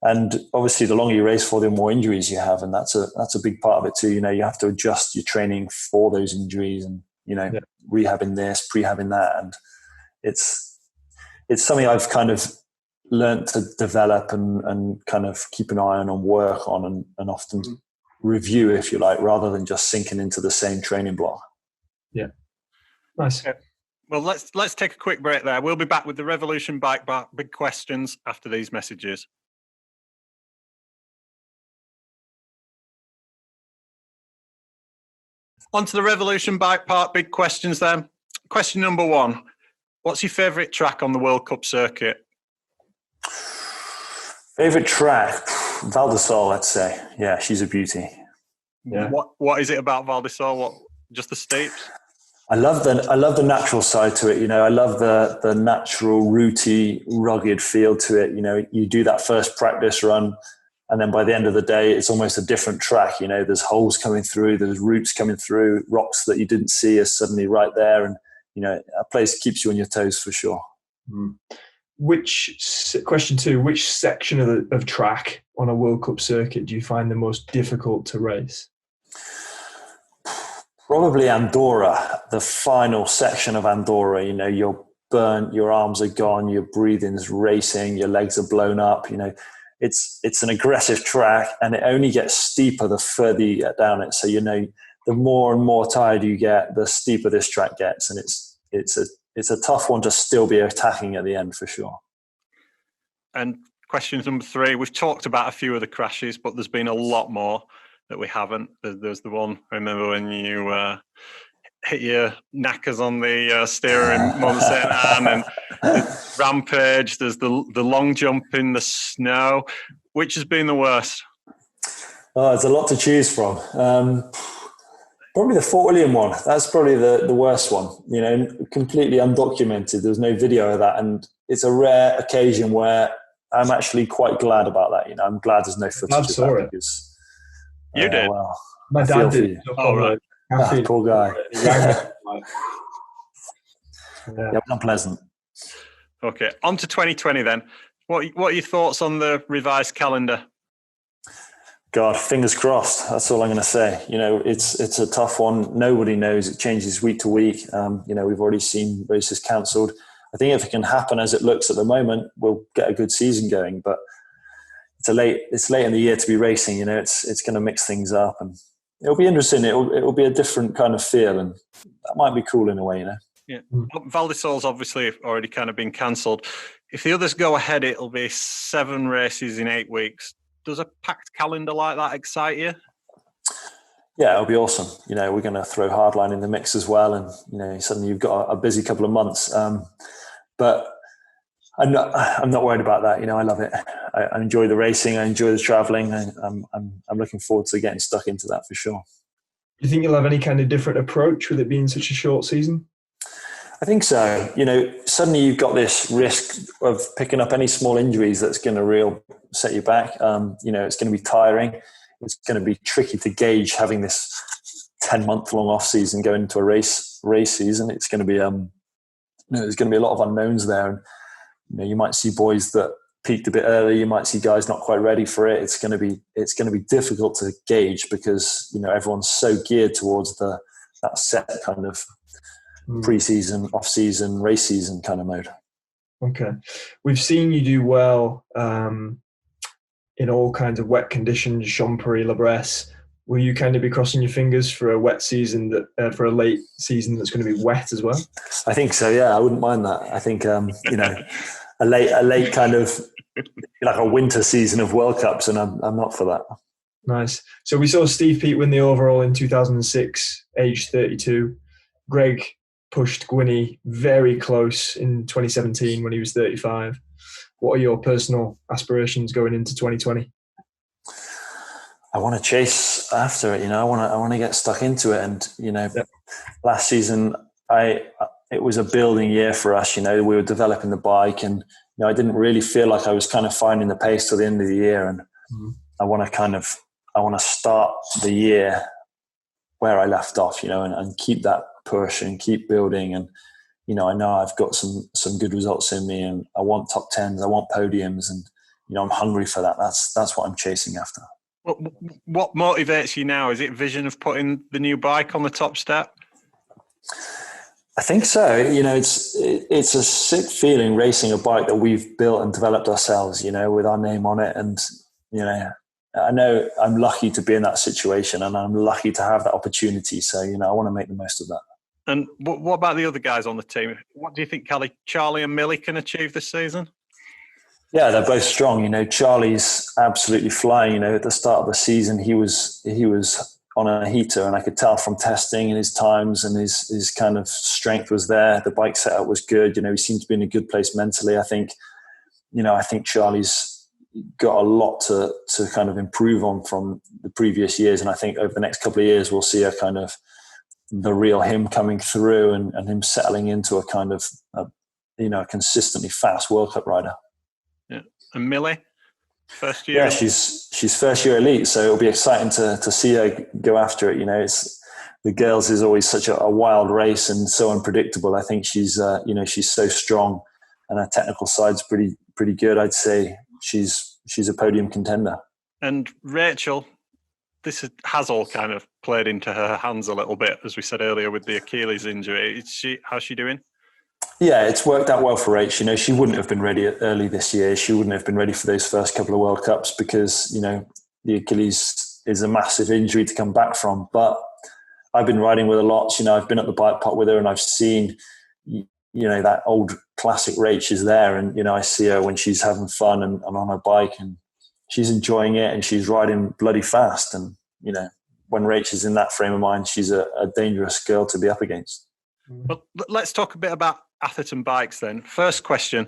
And obviously, the longer you race for, the more injuries you have, and that's a big part of it too. You have to adjust your training for those injuries, and rehabbing this, prehabbing that, and it's something I've kind of learned to develop and kind of keep an eye on and work on and often review, if you like, rather than just sinking into the same training block. Yeah, nice. Yeah. Well, let's take a quick break there. We'll be back with the Revolution Bike Bar big questions after these messages. On to the Revolution Bike Park big questions then. Question number 1. What's your favourite track on the World Cup circuit? Favourite track? Val d'Isole, let's say. Yeah, she's a beauty. Yeah. What is it about Val d'Isole? What, just the steeps? I love the natural side to it. I love the natural, rooty, rugged feel to it. You do that first practice run, and then by the end of the day, it's almost a different track. There's holes coming through, there's roots coming through, rocks that you didn't see are suddenly right there. And, a place keeps you on your toes for sure. Question 2, which section of track on a World Cup circuit do you find the most difficult to race? Probably Andorra, the final section of Andorra. You're burnt, your arms are gone, your breathing's racing, your legs are blown up. It's an aggressive track, and it only gets steeper the further you get down it. So the more and more tired you get, the steeper this track gets, and it's a tough one to still be attacking at the end for sure. And question number 3, we've talked about a few of the crashes, but there's been a lot more that we haven't. There's the one, I remember when you hit your knackers on the steering Mont Saint Anne, and the rampage, there's the long jump in the snow. Which has been the worst? Oh, there's a lot to choose from. Probably the Fort William one. That's probably the worst one. Completely undocumented. There's no video of that, and it's a rare occasion where I'm actually quite glad about that. I'm glad there's no footage of that because you did. Well, My dad did. Oh, right. Poor guy. Yeah, unpleasant. Okay, on to 2020 then. What are your thoughts on the revised calendar? God, fingers crossed. That's all I'm going to say. It's a tough one. Nobody knows. It changes week to week. We've already seen races cancelled. I think if it can happen as it looks at the moment, we'll get a good season going. But it's late in the year to be racing. It's going to mix things up, and it'll be interesting. It'll be a different kind of feel, and that might be cool in a way. Yeah, Val d'Isole's obviously already kind of been cancelled. If the others go ahead, it'll be 7 races in 8 weeks. Does a packed calendar like that excite you? Yeah, it'll be awesome. We're going to throw Hardline in the mix as well, and suddenly you've got a busy couple of months. But I'm not worried about that. I love it. I enjoy the racing. I enjoy the traveling. I'm looking forward to getting stuck into that for sure. Do you think you'll have any kind of different approach with it being such a short season? I think so. Suddenly you've got this risk of picking up any small injuries that's going to set you back. It's going to be tiring. It's going to be tricky to gauge having this 10-month-long off season going into a race season. It's going to be there's going to be a lot of unknowns there, and you might see boys that peaked a bit early. You might see guys not quite ready for it. It's going to be difficult to gauge because everyone's so geared towards that set kind of pre-season, off-season, race season kind of mode. Okay. We've seen you do well in all kinds of wet conditions, Champery, La Bresse. Will you kind of be crossing your fingers for a wet season for a late season that's going to be wet as well? I think so, yeah. I wouldn't mind that. I think, a late kind of like a winter season of World Cups, and I'm not for that. Nice. So we saw Steve Peat win the overall in 2006, age 32. Greg pushed Gwynny very close in 2017 when he was 35. What are your personal aspirations going into 2020? I want to chase after it. I want to get stuck into it. And last season it was a building year for us. We were developing the bike, and I didn't really feel like I was kind of finding the pace till the end of the year. And I want to start the year where I left off, and keep that push and keep building. And I know I've got some good results in me, and I want top tens, I want podiums, and I'm hungry for that. That's what I'm chasing after. What motivates you now? Is it vision of putting the new bike on the top step? I think so. It's a sick feeling racing a bike that we've built and developed ourselves, with our name on it. And, I know I'm lucky to be in that situation, and I'm lucky to have that opportunity. So, I want to make the most of that. And what about the other guys on the team? What do you think Charlie and Millie can achieve this season? Yeah, they're both strong. Charlie's absolutely flying. At the start of the season, he was on a heater, and I could tell from testing and his times and his kind of strength was there. The bike setup was good. He seemed to be in a good place mentally. I think Charlie's got a lot to kind of improve on from the previous years. And I think over the next couple of years, we'll see a kind of the real him coming through and him settling into a kind of, a consistently fast World Cup rider. Yeah. And Millie, first year? Yeah, she's first year elite. So it'll be exciting to see her go after it. It's the girls is always such a wild race and so unpredictable. I think she's so strong, and her technical side's pretty good. I'd say she's a podium contender. And Rachel, this has all kind of played into her hands a little bit, as we said earlier, with the Achilles injury. How's she doing? Yeah, it's worked out well for Rach. She wouldn't have been ready early this year. She wouldn't have been ready for those first couple of World Cups because, the Achilles is a massive injury to come back from. But I've been riding with her lots. I've been at the bike park with her, and I've seen, that old classic Rach is there. And, I see her when she's having fun and on her bike, and she's enjoying it, and she's riding bloody fast. And, when Rach is in that frame of mind, she's a dangerous girl to be up against. Well, let's talk a bit about Atherton Bikes then. First question,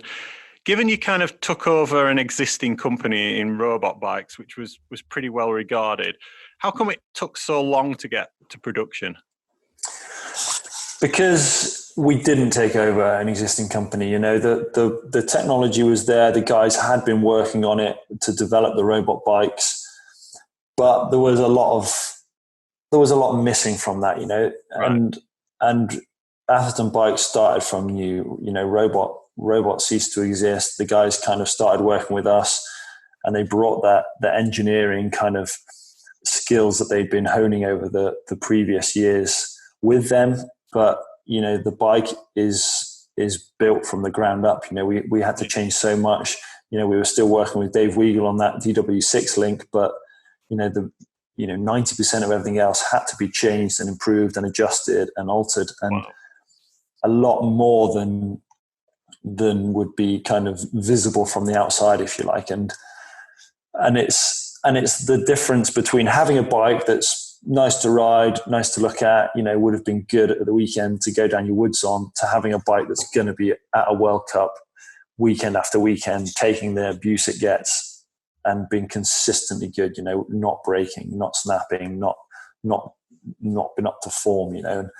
given you kind of took over an existing company in robot bikes, which was pretty well regarded, how come it took so long to get to production? Because we didn't take over an existing company. The technology was there. The guys had been working on it to develop the robot bikes, but there was a lot missing from that, Right. and Atherton Bikes started from new. Robot ceased to exist. The guys kind of started working with us, and they brought the engineering kind of skills that they'd been honing over the previous years with them. But the bike is built from the ground up. We had to change so much. We were still working with Dave Weigel on that DW6 link, but 90% of everything else had to be changed and improved and adjusted and altered, and Wow. a lot more than would be kind of visible from the outside, if you like. And it's the difference between having a bike that's nice to ride, nice to look at, would have been good at the weekend to go down your woods on, to having a bike that's going to be at a World Cup weekend after weekend, taking the abuse it gets and being consistently good, not breaking, not snapping, not been up to form, and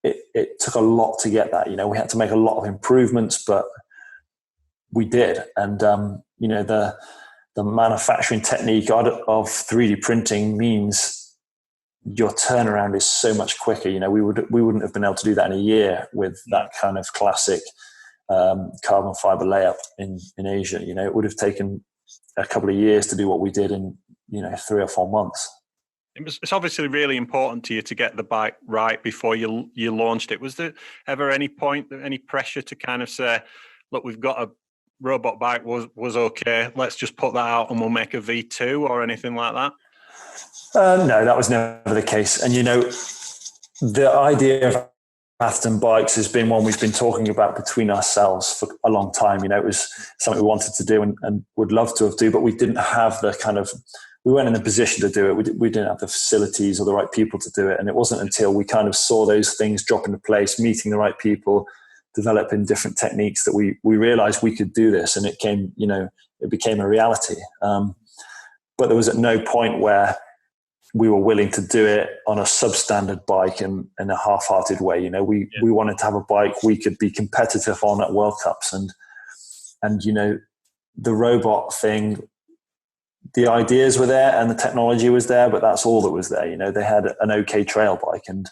it took a lot to get that. We had to make a lot of improvements, but we did. And, the manufacturing technique of 3D printing means your turnaround is so much quicker. We wouldn't have been able to do that in a year with that kind of classic carbon fiber layup in Asia. It would have taken a couple of years to do what we did in 3 or 4 months. It's obviously really important to you to get the bike right before you launched it. Was there ever any point, any pressure to kind of say, look, we've got a robot bike was okay, let's just put that out and we'll make a V2 or anything like that? No, that was never the case. And, the idea of Atherton Bikes has been one we've been talking about between ourselves for a long time. It was something we wanted to do and would love to have do, but we didn't have the kind of we weren't in a position to do it. We didn't have the facilities or the right people to do it. And it wasn't until we kind of saw those things drop into place, meeting the right people, developing different techniques, that we realized we could do this. And it became a reality. But there was at no point where we were willing to do it on a substandard bike in a half-hearted way. We wanted to have a bike we could be competitive on at World Cups. And the robot thing, the ideas were there and the technology was there, but that's all that was there. They had an okay trail bike, and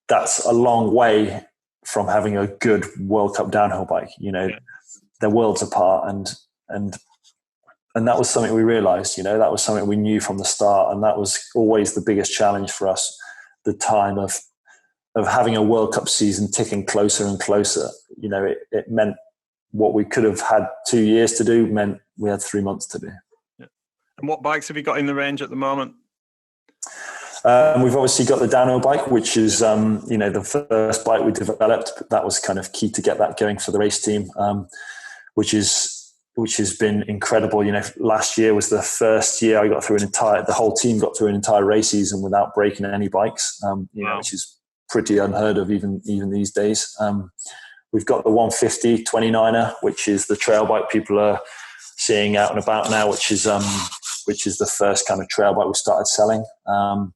that's a long way from having a good World Cup downhill bike. They're worlds apart, and that was something we realized. That was something we knew from the start, and that was always the biggest challenge for us. The time of having a World Cup season ticking closer and closer. It meant what we could have had 2 years to do meant we had 3 months to do. Yeah. And what bikes have you got in the range at the moment? We've obviously got the downhill bike, which is the first bike we developed. That was kind of key to get that going for the race team, which has been incredible. Last year was the first year I got through the whole team got through an entire race season without breaking any bikes. Wow. Which is pretty unheard of even these days. We've got the 150 29er, which is the trail bike people are seeing out and about now, which is the first kind of trail bike we started selling. And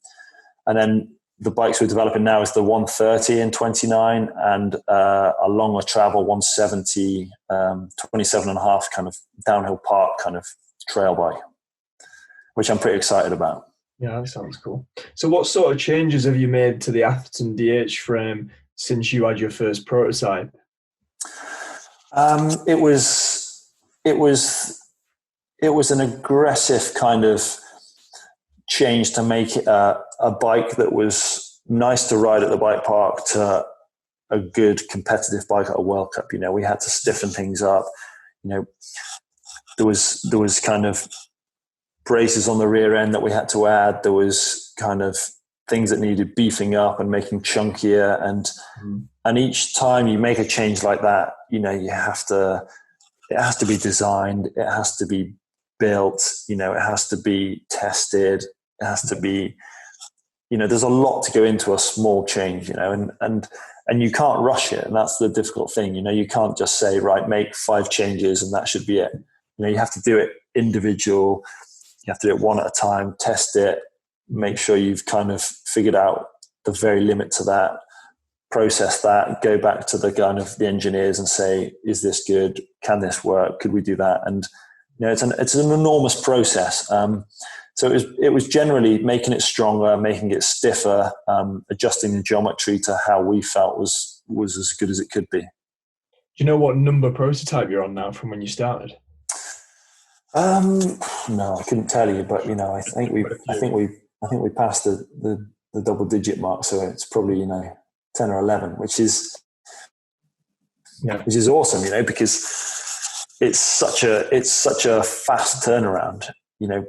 then the bikes we're developing now is the 130 and 29 and a longer travel 170, 27 and a half kind of downhill park kind of trail bike, which I'm pretty excited about. Yeah, that sounds cool. So what sort of changes have you made to the Atherton DH frame since you had your first prototype? It was an aggressive kind of change to make it a bike that was nice to ride at the bike park to a good competitive bike at a World Cup. We had to stiffen things up. There was kind of braces on the rear end that we had to add. There was kind of things that needed beefing up and making chunkier. And each time you make a change like that, it has to be designed. It has to be built. It has to be tested. It has to be, there's a lot to go into a small change, and you can't rush it. And that's the difficult thing. You can't just say, right, make 5 changes and that should be it. You have to do it individual. You have to do it one at a time, test it, make sure you've kind of figured out the very limit to that, process that, go back to the engineers and say, is this good? Can this work? Could we do that? And it's an enormous process. So it was generally making it stronger, making it stiffer, adjusting the geometry to how we felt was as good as it could be. Do you know what number prototype you're on now from when you started? No, I couldn't tell you, but I think we passed the double digit mark, so it's probably 10 or 11, which is awesome, because it's such a fast turnaround.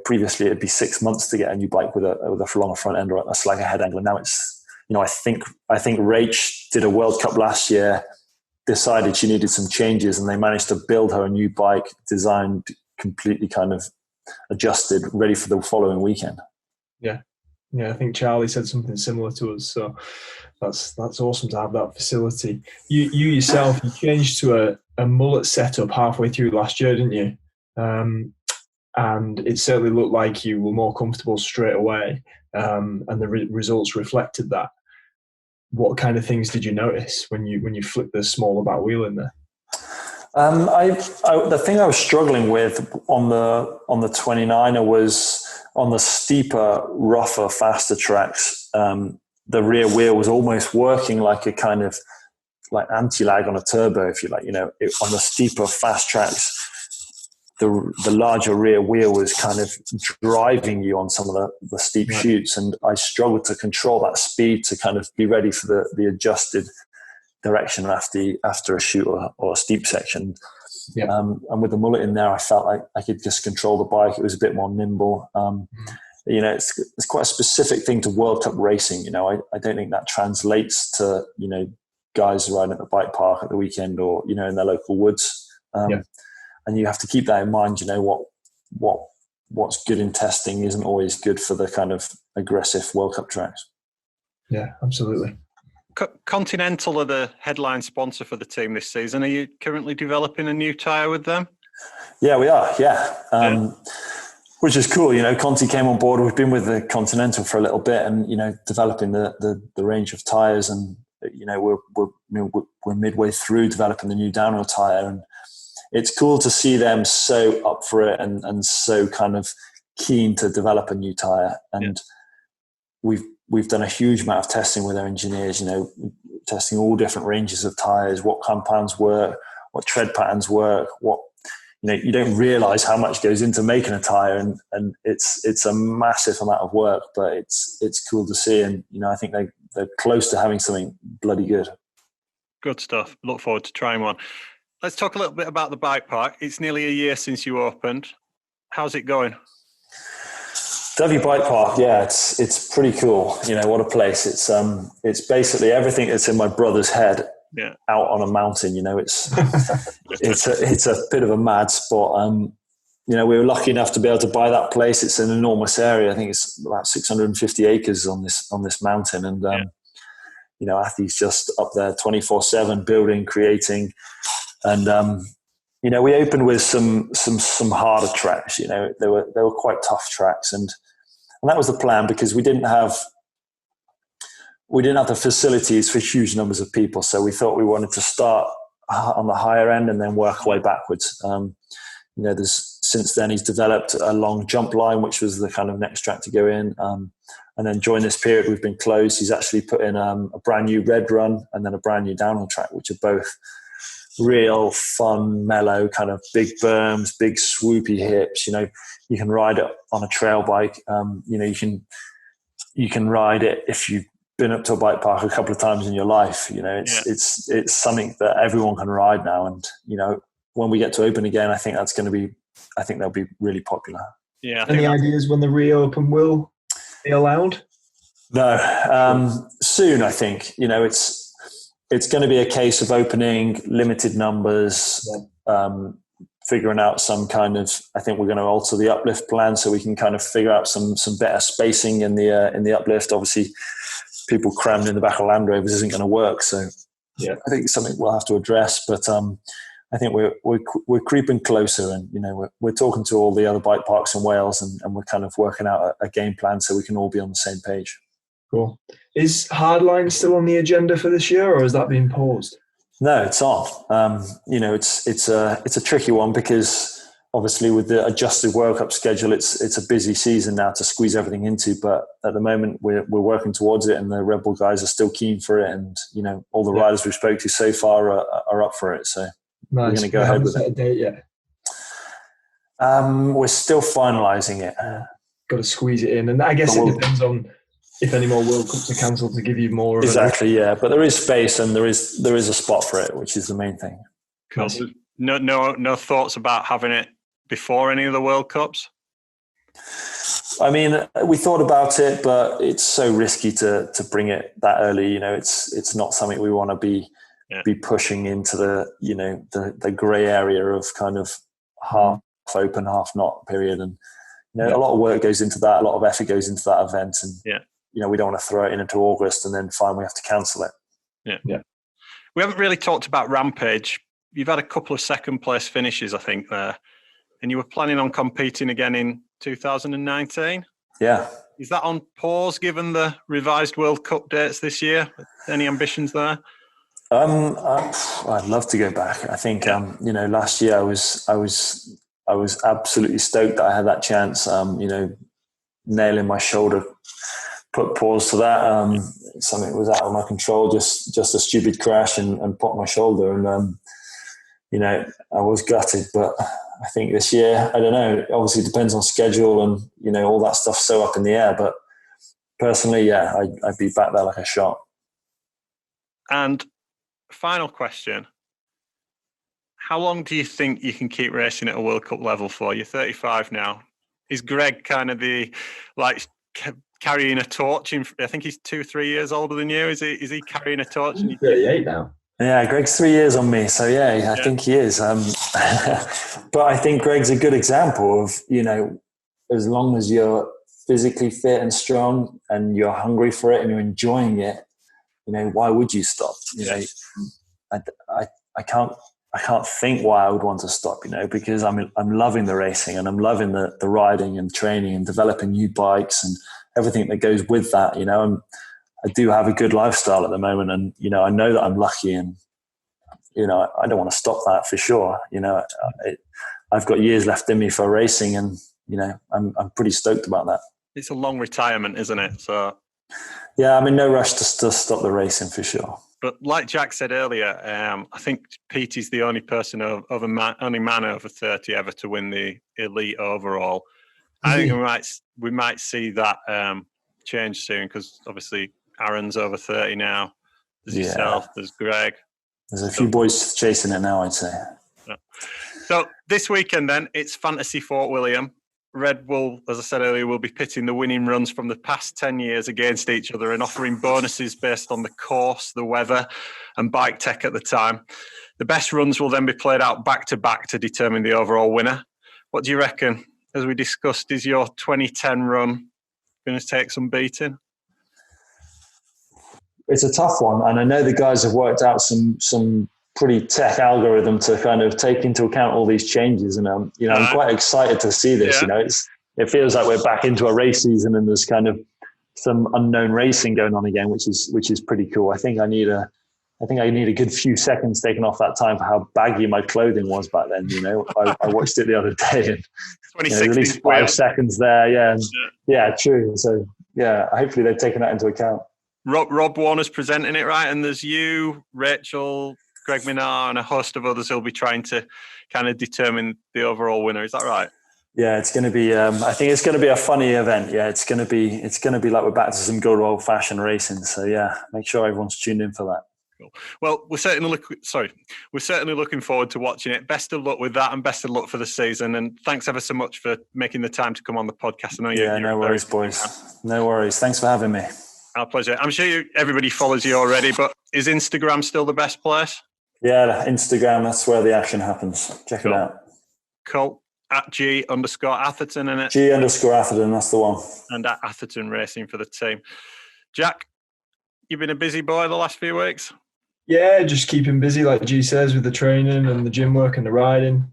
Previously it'd be 6 months to get a new bike with a longer front end or a slagger head angle. Now it's I think Rach did a World Cup last year, decided she needed some changes, and they managed to build her a new bike, designed completely kind of adjusted, ready for the following weekend. Yeah, I think Charlie said something similar to us. So that's awesome to have that facility. You yourself, you changed to a mullet setup halfway through last year, didn't you? And it certainly looked like you were more comfortable straight away, and the results reflected that. What kind of things did you notice when you flipped the smaller back wheel in there? The thing I was struggling with on the 29er was on the steeper, rougher, faster tracks. The rear wheel was almost working like a kind of like anti-lag on a turbo, if you like. On the steeper, fast tracks, the larger rear wheel was kind of driving you on some of the steep chutes, and I struggled to control that speed to kind of be ready for the adjusted direction after a chute or a steep section. And with the mullet in there, I felt like I could just control the bike. It was a bit more nimble. It's quite a specific thing to World Cup racing. I don't think that translates to guys riding at the bike park at the weekend or in their local woods. And you have to keep that in mind. What what's good in testing isn't always good for the kind of aggressive World Cup tracks. Yeah, absolutely. Continental are the headline sponsor for the team this season. Are you currently developing a new tyre with them? Yeah, we are. Yeah. Which is cool. Conti came on board. We've been with the Continental for a little bit, and developing the range of tires, and we're midway through developing the new downhill tire, and it's cool to see them so up for it and so kind of keen to develop a new tire. And we've done a huge amount of testing with our engineers. Testing all different ranges of tires, what compounds work, what tread patterns work, what. You don't realize how much goes into making a tire, and it's a massive amount of work, but it's cool to see. And, I think they're close to having something bloody good. Good stuff. Look forward to trying one. Let's talk a little bit about the bike park. It's nearly a year since you opened. How's it going? Derby Bike Park, yeah, it's pretty cool. What a place. It's basically everything that's in my brother's head. Yeah. Out on a mountain, it's a bit of a mad spot. We were lucky enough to be able to buy that place. It's an enormous area. I think it's about 650 acres on this mountain, and Athy's just up there 24/7 building, creating, and we opened with some harder tracks. They were quite tough tracks, and that was the plan, because we didn't have the facilities for huge numbers of people. So we thought we wanted to start on the higher end and then work our way backwards. Since then he's developed a long jump line, which was the kind of next track to go in. And then during this period we've been closed, he's actually put in a brand new red run and then a brand new downhill track, which are both real fun, mellow, kind of big berms, big swoopy hips. You can ride it on a trail bike. You can ride it if you've been up to a bike park a couple of times in your life. It's something that everyone can ride now, and when we get to open again, I think they'll be really popular. Yeah. Any ideas when the reopen will be allowed? No, soon. I think it's going to be a case of opening limited numbers, figuring out some kind of. I think we're going to alter the uplift plan so we can kind of figure out some better spacing in the uplift. Obviously, people crammed in the back of Land Rovers isn't going to work. So I think it's something we'll have to address. But I think we're creeping closer, and we're talking to all the other bike parks in Wales, and we're kind of working out a game plan so we can all be on the same page. Cool. Is Hardline still on the agenda for this year, or has that been paused? No, it's on. It's a tricky one, because obviously with the adjusted World Cup schedule, it's a busy season now to squeeze everything into. But at the moment, we're working towards it, and the Red Bull guys are still keen for it. And all the riders we've spoke to so far are up for it. So we're going to go ahead with it. Haven't set a date yet? We're still finalising it. Got to squeeze it in, and I guess it depends on if any more World Cups are cancelled to give you more. Exactly, yeah. But there is space, and there is a spot for it, which is the main thing. Cool. No thoughts about having it before any of the World Cups? I mean, we thought about it, but it's so risky to bring it that early. It's not something we want to be pushing into the grey area of kind of half open, half not period. And a lot of work goes into that, a lot of effort goes into that event, and we don't want to throw it into August and then find we have to cancel it. Yeah. We haven't really talked about Rampage. You've had a couple of second place finishes, I think, there. And you were planning on competing again in 2019? Yeah. Is that on pause given the revised World Cup dates this year? Any ambitions there? I'd love to go back. I think last year I was absolutely stoked that I had that chance. Nailing my shoulder put pause to that. Something was out of my control, just a stupid crash and popped my shoulder, and I was gutted. But I think this year, I don't know, it obviously depends on schedule and all that stuff's so up in the air, but personally, I'd be back there like a shot. And final question, how long do you think you can keep racing at a World Cup level for? You're 35 now. Is Greg kind of carrying a torch? I think he's 2-3 years older than you. Is he carrying a torch? He's 38 now. Yeah, Greg's 3 years on me. So I think he is. But I think Greg's a good example of, as long as you're physically fit and strong and you're hungry for it and you're enjoying it, why would you stop? I can't think why I would want to stop, because I'm loving the racing and I'm loving the riding and training and developing new bikes and everything that goes with that. I do have a good lifestyle at the moment, and I know that I'm lucky, and I don't want to stop that for sure. I've got years left in me for racing, and I'm pretty stoked about that. It's a long retirement, isn't it? So yeah, I'm in no rush to stop the racing for sure. But like Jack said earlier, I think Petey's the only person only man over 30 ever to win the elite overall. I think we might see that change soon, because obviously Aaron's over 30 now. There's yourself, there's Greg. There's a few boys chasing it now, I'd say. Yeah. So this weekend then, it's Fantasy Fort William. Red Bull, as I said earlier, will be pitting the winning runs from the past 10 years against each other and offering bonuses based on the course, the weather, and bike tech at the time. The best runs will then be played out back-to-back to determine the overall winner. What do you reckon? As we discussed, is your 2010 run going to take some beating? It's a tough one, and I know the guys have worked out some pretty tech algorithm to kind of take into account all these changes, and I'm quite excited to see this. Yeah. It feels like we're back into a race season, and there's kind of some unknown racing going on again, which is pretty cool. I think I need a good few seconds taken off that time for how baggy my clothing was back then. I watched it the other day, and at least 5 seconds there. Yeah, true. So yeah, hopefully they've taken that into account. Rob Warner's presenting it, right? And there's you, Rachel, Greg Minar, and a host of others who'll be trying to kind of determine the overall winner. Is that right? Yeah, it's going to be. I think it's going to be a funny event. Yeah, it's going to be like we're back to some good old fashioned racing. So yeah, make sure everyone's tuned in for that. Cool. Well, we're certainly looking forward to watching it. Best of luck with that, and best of luck for the season. And thanks ever so much for making the time to come on the podcast. I know no worries, boys. No worries. Thanks for having me. Our pleasure. I'm sure everybody follows you already, but is Instagram still the best place? Yeah, Instagram, that's where the action happens. Check it out. Cool. At G_Atherton, in it. G_Atherton, that's the one. And at Atherton Racing for the team. Jack, you've been a busy boy the last few weeks? Yeah, just keeping busy, like G says, with the training and the gym work and the riding.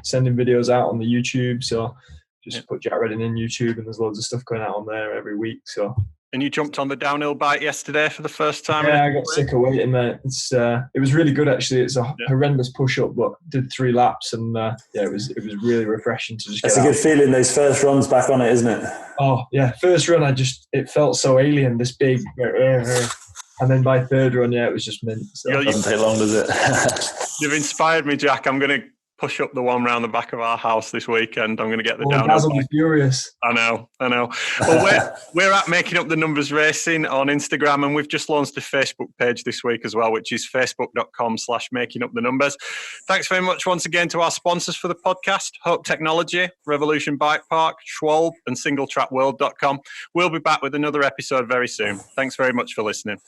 Sending videos out on the YouTube. So just put Jack Redding in YouTube, and there's loads of stuff going out on there every week. So. And you jumped on the downhill bike yesterday for the first time? Yeah, I got sick of waiting, mate. It was really good, actually. It's a horrendous push-up, but did 3 laps, and it was really refreshing to just get It's a good feeling, those first runs back on it, isn't it? Oh, yeah. First run, it felt so alien, this big... And then by third run, it was just mint. So. It doesn't take long, does it? You've inspired me, Jack. I'm going to push up the one round the back of our house this weekend. I'm going to get the downhill. Gaz will be furious. I know. Well, we're at Making Up the Numbers Racing on Instagram, and we've just launched a Facebook page this week as well, which is facebook.com/makingupthenumbers. Thanks very much once again to our sponsors for the podcast, Hope Technology, Revolution Bike Park, Schwalbe, and SingleTrackWorld.com. We'll be back with another episode very soon. Thanks very much for listening.